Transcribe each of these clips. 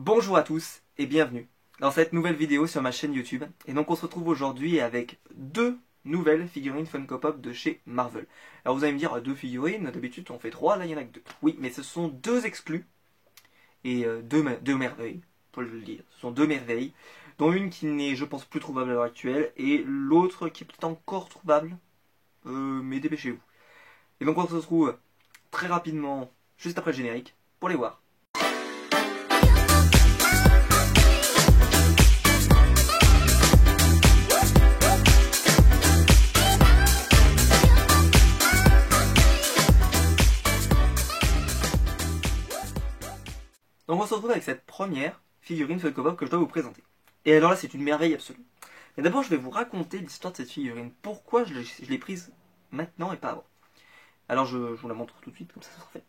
Bonjour à tous et bienvenue dans cette nouvelle vidéo sur ma chaîne YouTube. Et donc on se retrouve aujourd'hui avec deux nouvelles figurines Funko Pop de chez Marvel. Alors vous allez me dire, deux figurines, d'habitude on fait trois, là il y en a que deux. Oui, mais ce sont deux exclus et deux merveilles, faut le dire. Ce sont deux merveilles, dont une qui n'est je pense plus trouvable à l'heure actuelle et l'autre qui est peut-être encore trouvable, mais dépêchez-vous. Et donc on se retrouve très rapidement, juste après le générique, pour les voir. Donc on se retrouve avec cette première figurine Funko Pop que je dois vous présenter. Et alors là c'est une merveille absolue. Mais d'abord je vais vous raconter l'histoire de cette figurine. Pourquoi je l'ai prise maintenant et pas avant. Alors je vous la montre tout de suite, comme ça sera fait.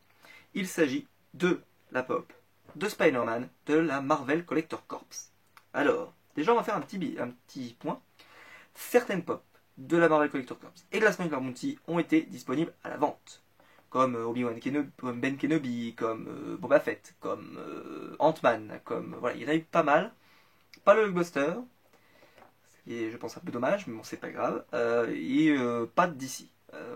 Il s'agit de la pop de Spider-Man de la Marvel Collector Corps. Alors, déjà on va faire un petit point. Certaines pop de la Marvel Collector Corps et de la Smuggler Bounty ont été disponibles à la vente. Comme Obi-Wan Kenobi, comme Ben Kenobi, comme Boba Fett, comme Ant-Man, comme voilà, il y en a eu pas mal. Pas le blockbuster, ce qui est je pense un peu dommage, mais bon c'est pas grave. Et pas de DC.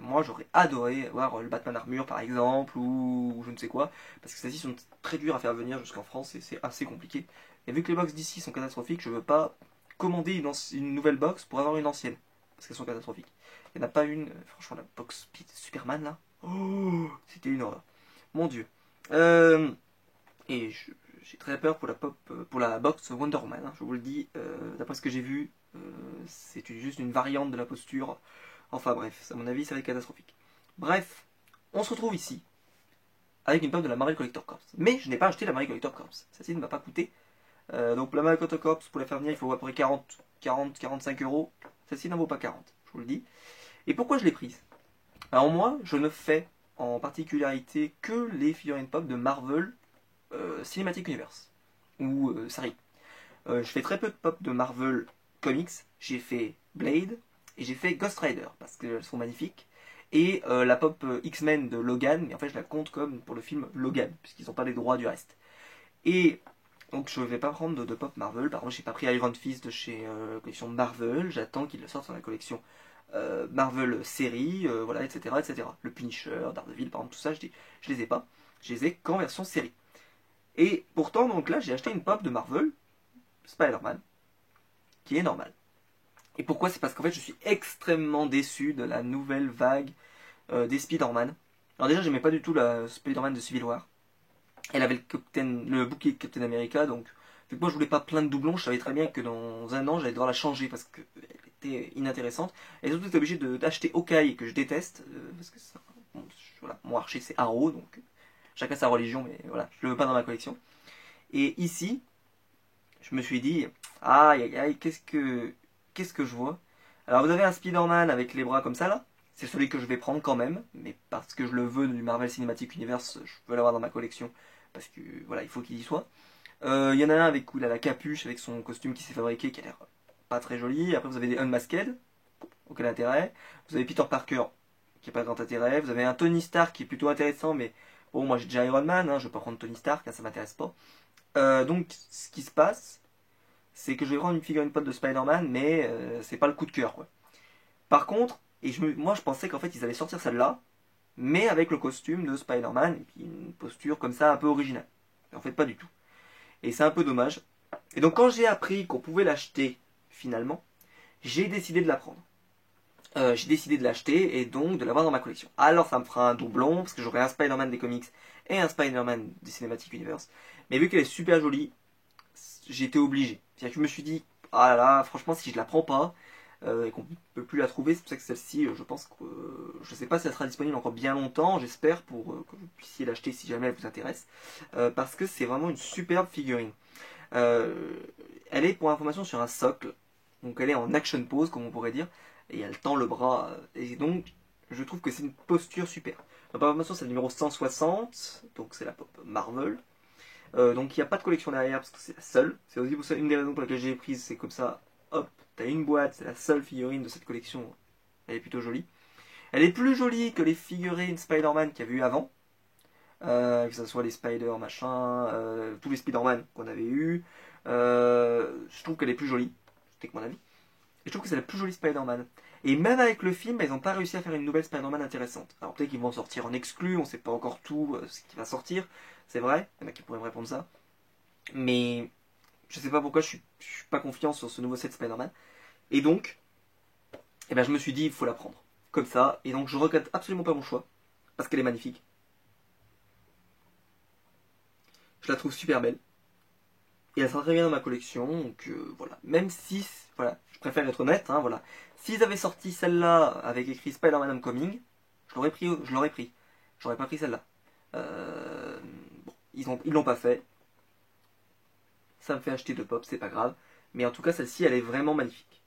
Moi j'aurais adoré avoir le Batman Armure par exemple, ou je ne sais quoi, parce que celles-ci sont très dures à faire venir jusqu'en France et c'est assez compliqué. Et vu que les box DC sont catastrophiques, je veux pas commander une nouvelle box pour avoir une ancienne, parce qu'elles sont catastrophiques. Il n'y en a pas une, franchement la box Superman là, oh, c'était une horreur. Mon dieu. Et j'ai très peur pour pour la box Wonder Woman, hein, je vous le dis, d'après ce que j'ai vu, c'est juste une variante de la posture. Enfin bref, à mon avis, ça va être catastrophique. Bref, on se retrouve ici, avec une pop de la Marvel Collector Corps. Mais je n'ai pas acheté la Marvel Collector Corps. Celle-ci ne m'a pas coûté. Donc la Marvel Collector Corps, pour la faire venir, il faut à peu près 45 euros. Celle-ci n'en vaut pas 40, je vous le dis. Et pourquoi je l'ai prise? Alors moi, je ne fais en particularité que les figurines pop de Marvel Cinematic Universe, ou série. Je fais très peu de pop de Marvel Comics. J'ai fait Blade et j'ai fait Ghost Rider parce qu'elles sont magnifiques. Et la pop X-Men de Logan, mais en fait je la compte comme pour le film Logan, puisqu'ils n'ont pas les droits du reste. Et donc je ne vais pas prendre de pop Marvel. Par contre, j'ai pas pris Iron Fist de chez la collection Marvel. J'attends qu'ils le sortent dans la collection Marvel série, voilà, etc., etc. Le Punisher, Daredevil, par exemple, tout ça, je les ai pas. Je les ai qu'en version série. Et pourtant, donc là, j'ai acheté une pop de Marvel, Spider-Man, qui est normale. Et pourquoi? C'est parce qu'en fait, je suis extrêmement déçu de la nouvelle vague des Spider-Man. Alors déjà, j'aimais pas du tout la Spider-Man de Civil War. Elle avait le bouquet de Captain America, donc vu que moi je voulais pas plein de doublons, je savais très bien que dans un an, j'allais devoir la changer parce qu'elle était inintéressante. Et surtout, j'étais obligé d'acheter Hawkeye, que je déteste, parce que bon, voilà, mon archer c'est Arrow, donc chacun sa religion, mais voilà, je le veux pas dans ma collection. Et ici, je me suis dit, aïe aïe aïe, qu'est-ce que je vois? Alors vous avez un Spider-Man avec les bras comme ça là, c'est celui que je vais prendre quand même, mais parce que je le veux du Marvel Cinematic Universe, je veux l'avoir dans ma collection, parce que voilà, il faut qu'il y soit. Il y en a un avec où il a la capuche, avec son costume qui s'est fabriqué, qui a l'air pas très joli. Après vous avez des Unmasked, aucun intérêt. Vous avez Peter Parker, qui n'a pas grand intérêt. Vous avez un Tony Stark qui est plutôt intéressant, mais bon, moi j'ai déjà Iron Man, hein, je vais pas prendre Tony Stark, hein, ça m'intéresse pas. Donc ce qui se passe, c'est que je vais prendre une figurine pop de Spider-Man, mais c'est pas le coup de cœur, quoi. Par contre, moi je pensais qu'en fait ils allaient sortir celle-là, mais avec le costume de Spider-Man, et puis une posture comme ça un peu originale. Et en fait pas du tout. Et c'est un peu dommage. Et donc quand j'ai appris qu'on pouvait l'acheter, finalement, j'ai décidé de la prendre. J'ai décidé de l'acheter et donc de l'avoir dans ma collection. Alors ça me fera un doublon, parce que j'aurai un Spider-Man des comics et un Spider-Man des Cinematic Universe. Mais vu qu'elle est super jolie, j'étais obligé. C'est-à-dire que je me suis dit, ah là là, franchement, si je la prends pas, et qu'on ne peut plus la trouver, c'est pour ça que celle-ci, je pense que, je sais pas si elle sera disponible encore bien longtemps, j'espère, pour que vous puissiez l'acheter si jamais elle vous intéresse, parce que c'est vraiment une superbe figurine. Elle est, pour information, sur un socle, donc elle est en action pose, comme on pourrait dire, et elle tend le bras, et donc, je trouve que c'est une posture super. Donc, par information, c'est le numéro 160, donc c'est la pop Marvel. Donc il n'y a pas de collection derrière parce que c'est la seule. C'est aussi pour ça une des raisons pour lesquelles j'ai prise, c'est comme ça, hop, t'as une boîte, c'est la seule figurine de cette collection. Elle est plutôt jolie. Elle est plus jolie que les figurines Spider-Man qu'il y avait eu avant. que ce soit les Spider machin, tous les Spider-Man qu'on avait eu. Je trouve qu'elle est plus jolie, c'était que mon avis. Et je trouve que c'est la plus jolie Spider-Man. Et même avec le film, ils n'ont pas réussi à faire une nouvelle Spider-Man intéressante. Alors peut-être qu'ils vont sortir en exclu, on sait pas encore tout ce qui va sortir, c'est vrai, il y en a qui pourraient me répondre ça. Mais je sais pas pourquoi je suis pas confiant sur ce nouveau set Spider-Man. Et donc, eh ben, je me suis dit, il faut la prendre. Comme ça, et donc je regrette absolument pas mon choix, parce qu'elle est magnifique. Je la trouve super belle. Et elle sera très bien dans ma collection, donc voilà. Même si, voilà, je préfère être honnête, hein, voilà. S'ils avaient sorti celle-là avec écrit Spider-Man Homecoming, je l'aurais pris, je l'aurais pris. J'aurais pas pris celle-là. Bon, ils l'ont pas fait. Ça me fait acheter deux pop, c'est pas grave. Mais en tout cas, celle-ci, elle est vraiment magnifique.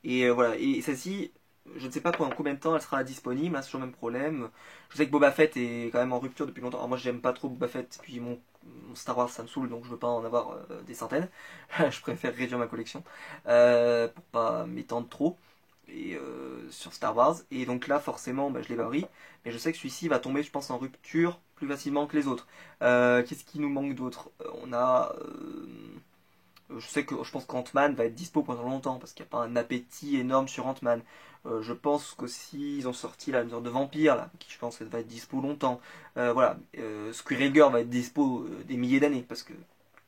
Et voilà, et celle-ci, je ne sais pas en combien de temps elle sera disponible, hein, c'est toujours le même problème. Je sais que Boba Fett est quand même en rupture depuis longtemps. Alors moi, j'aime pas trop Boba Fett, puis mon Star Wars ça me saoule, donc je veux pas en avoir des centaines. Je préfère réduire ma collection pour pas m'étendre trop sur Star Wars. Et donc là, forcément, bah, je l'ai pas pris. Mais je sais que celui-ci va tomber, je pense, en rupture plus facilement que les autres. Qu'est-ce qui nous manque d'autre? On a je sais que je pense qu'Ant-Man va être dispo pendant longtemps parce qu'il n'y a pas un appétit énorme sur Ant-Man. Je pense qu'aussi ils ont sorti la mesure de vampire là, qui je pense va être dispo longtemps. Voilà, Squirrel va être dispo des milliers d'années parce que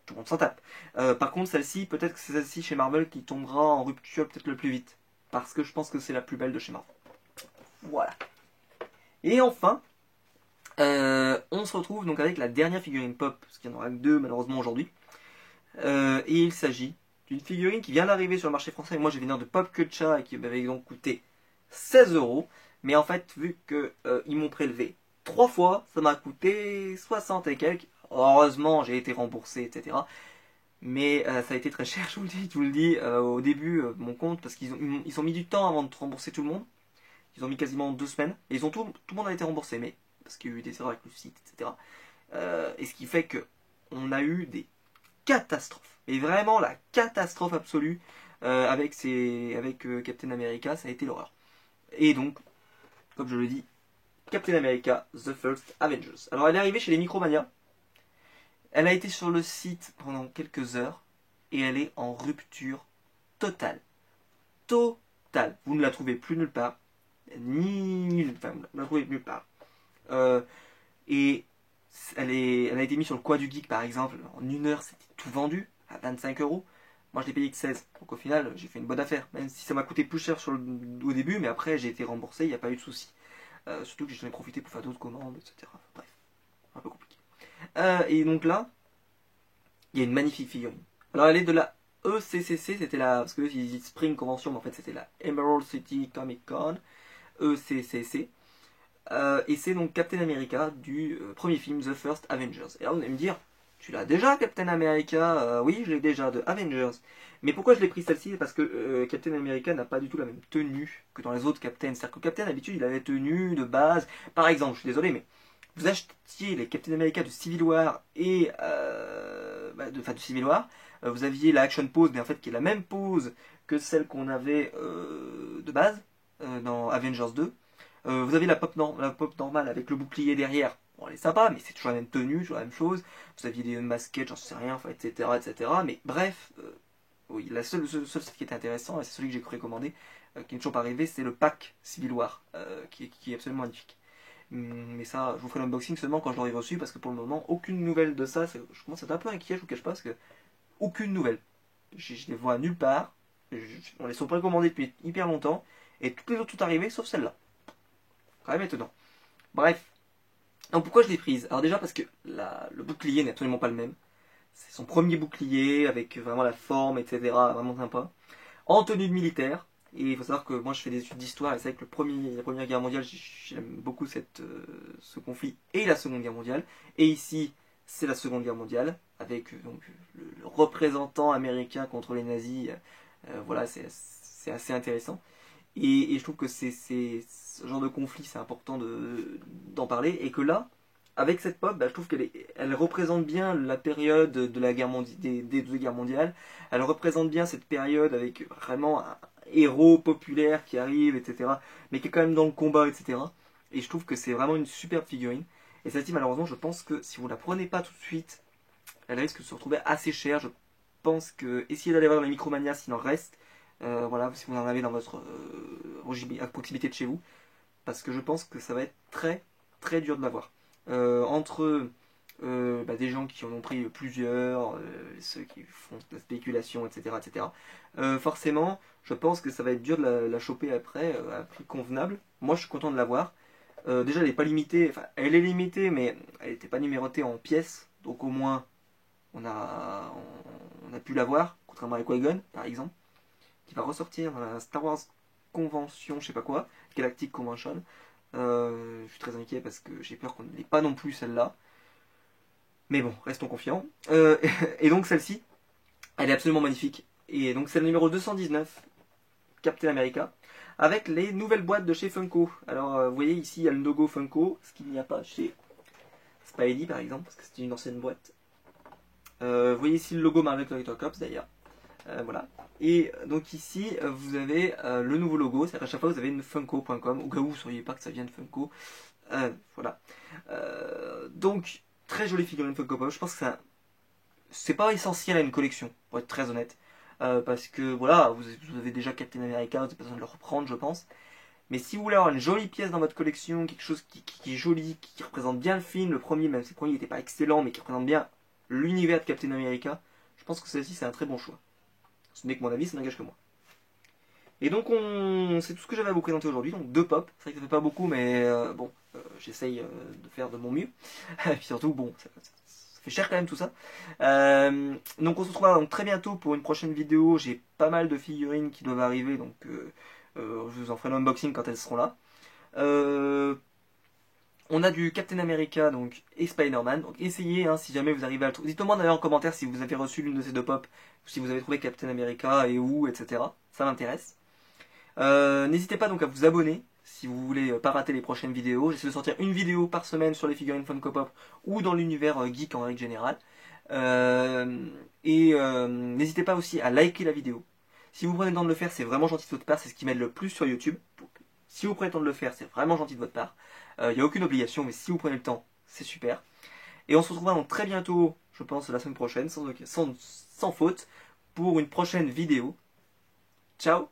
tout le monde s'en tape. Par contre celle-ci, peut-être que c'est celle-ci chez Marvel qui tombera en rupture peut-être le plus vite parce que je pense que c'est la plus belle de chez Marvel. Voilà. Et enfin, on se retrouve donc avec la dernière figurine pop, parce qu'il n'y en aura que deux malheureusement aujourd'hui. Et il s'agit d'une figurine qui vient d'arriver sur le marché français. Moi, j'ai venir de Pop Culture et qui m'avait donc coûté 16 €. Mais en fait, vu qu'ils m'ont prélevé 3 fois, ça m'a coûté 60 et quelques. Heureusement, j'ai été remboursé, etc. Mais ça a été très cher, je vous le dis au début mon compte, parce ils ont mis du temps avant de rembourser tout le monde. Ils ont mis quasiment 2 semaines. Et tout le monde a été remboursé, mais parce qu'il y a eu des erreurs avec le site, etc. Et ce qui fait que on a eu des catastrophe. Et vraiment la catastrophe absolue avec Captain America, ça a été l'horreur. Et donc, comme je le dis, Captain America, The First Avengers. Alors elle est arrivée chez les Micromania. Elle a été sur le site pendant quelques heures et elle est en rupture totale. Totale. Vous ne la trouvez plus nulle part. Enfin, vous ne la trouvez nulle part. Et elle a été mise sur le Coin du Geek par exemple. En 1 heure, c'était tout vendu à 25 €. Moi, je l'ai payé que 16. Donc au final, j'ai fait une bonne affaire. Même si ça m'a coûté plus cher au début, mais après, j'ai été remboursé, il n'y a pas eu de souci. Surtout que j'en ai profité pour faire d'autres commandes, etc. Bref, un peu compliqué. Et donc là, il y a une magnifique figurine. Alors elle est de la ECCC, c'était la... Parce que ils disent Spring Convention, mais en fait c'était la Emerald City Comic Con. ECCC. Et c'est donc Captain America du premier film The First Avengers. Et là vous allez me dire, tu l'as déjà Captain America? Oui, je l'ai déjà de Avengers. Mais pourquoi je l'ai pris celle-ci? Parce que Captain America n'a pas du tout la même tenue que dans les autres Captain. C'est-à-dire que Captain d'habitude il a la tenue de base. Par exemple, je suis désolé, mais vous achetiez les Captain America de Civil War et de Civil War, vous aviez la action pose, mais en fait qui est la même pose que celle qu'on avait de base dans Avengers 2. Vous avez la pop normale avec le bouclier derrière. Bon, elle est sympa, mais c'est toujours la même tenue, toujours la même chose. Vous aviez des masquettes, j'en sais rien, enfin, etc., etc. Mais bref, oui, le seul qui était intéressant, et c'est celui que j'ai recommander, qui n'est toujours pas arrivé, c'est le pack Civil War, qui est absolument magnifique. Mais ça, je vous ferai l'unboxing seulement quand je l'aurai reçu, parce que pour le moment, aucune nouvelle de ça. Je commence à être un peu inquiet, je vous cache pas, parce que aucune nouvelle. Je les vois nulle part. On les sont précommandés depuis hyper longtemps, et toutes les autres sont arrivées, sauf celle-là. Quand même étonnant. Bref. Donc pourquoi je l'ai prise? Alors déjà parce que le bouclier n'est absolument pas le même. C'est son premier bouclier avec vraiment la forme, etc. Vraiment sympa. En tenue de militaire. Et il faut savoir que moi je fais des études d'histoire et c'est vrai que la Première Guerre mondiale, j'aime beaucoup ce conflit et la Seconde Guerre mondiale. Et ici, c'est la Seconde Guerre mondiale avec donc, le représentant américain contre les nazis. Voilà, c'est assez intéressant. Et je trouve que ce genre de conflit, c'est important d'en parler. Et que là, avec cette pop, je trouve elle représente bien la période de la guerre des 2 guerres mondiales. Elle représente bien cette période avec vraiment un héros populaire qui arrive, etc. Mais qui est quand même dans le combat, etc. Et je trouve que c'est vraiment une superbe figurine. Et celle-ci, malheureusement, je pense que si vous la prenez pas tout de suite, elle risque de se retrouver assez chère. Je pense que essayez d'aller voir dans les Micromania s'il en reste. Voilà, si vous en avez dans votre à proximité de chez vous. Parce que je pense que ça va être très très dur de l'avoir. Entre des gens qui en ont pris plusieurs, ceux qui font de la spéculation, etc. etc. Forcément, je pense que ça va être dur de la choper après à un prix convenable. Moi, je suis content de l'avoir. Déjà, elle n'est pas limitée, enfin, elle est limitée, mais elle n'était pas numérotée en pièces. Donc, au moins, on a pu l'avoir, contrairement à Qui-Gon, par exemple, qui va ressortir dans la Star Wars Convention, je sais pas quoi, Galactic Convention. Je suis très inquiet parce que j'ai peur qu'on ne l'ait pas non plus celle-là. Mais bon, restons confiants. Et donc celle-ci, elle est absolument magnifique. Et donc c'est le numéro 219, Captain America, avec les nouvelles boîtes de chez Funko. Alors vous voyez ici, il y a le logo Funko, ce qu'il n'y a pas chez Spidey par exemple, parce que c'est une ancienne boîte. Vous voyez ici le logo Marvel Collector Corps d'ailleurs. Voilà. Et donc ici, vous avez le nouveau logo, c'est-à-dire à chaque fois vous avez une Funko.com, au cas où vous ne sauriez pas que ça vient de Funko. Voilà. Donc, très jolie figurine Funko Pop. Je pense que c'est pas essentiel à une collection, pour être très honnête. Parce que voilà, vous avez déjà Captain America, vous n'avez pas besoin de le reprendre, je pense. Mais si vous voulez avoir une jolie pièce dans votre collection, quelque chose qui est joli, qui représente bien le film, le premier, même si le premier n'était pas excellent, mais qui représente bien l'univers de Captain America, je pense que celle-ci c'est un très bon choix. Ce n'est que mon avis, ça n'engage que moi. Et donc c'est tout ce que j'avais à vous présenter aujourd'hui, donc deux pop, c'est vrai que ça fait pas beaucoup, mais bon, j'essaye de faire de mon mieux. Et puis surtout, bon, ça fait cher quand même tout ça. Donc on se retrouvera donc très bientôt pour une prochaine vidéo, j'ai pas mal de figurines qui doivent arriver, donc je vous en ferai l'unboxing quand elles seront là. On a du Captain America donc, et Spider-Man, donc essayez hein, si jamais vous arrivez à le trouver. Dites-moi d'ailleurs en commentaire si vous avez reçu l'une de ces deux pop, ou si vous avez trouvé Captain America et où, etc. Ça m'intéresse. N'hésitez pas donc à vous abonner si vous voulez pas rater les prochaines vidéos. J'essaie de sortir une vidéo par semaine sur les figurines Funko Pop ou dans l'univers geek en règle générale. N'hésitez pas aussi à liker la vidéo. Si vous prenez le temps de le faire, c'est vraiment gentil de votre part, c'est ce qui m'aide le plus sur YouTube. Donc, si vous prenez le temps de le faire, c'est vraiment gentil de votre part. Il n'y a aucune obligation, mais si vous prenez le temps, c'est super. Et on se retrouvera donc très bientôt, je pense la semaine prochaine, sans faute, pour une prochaine vidéo. Ciao!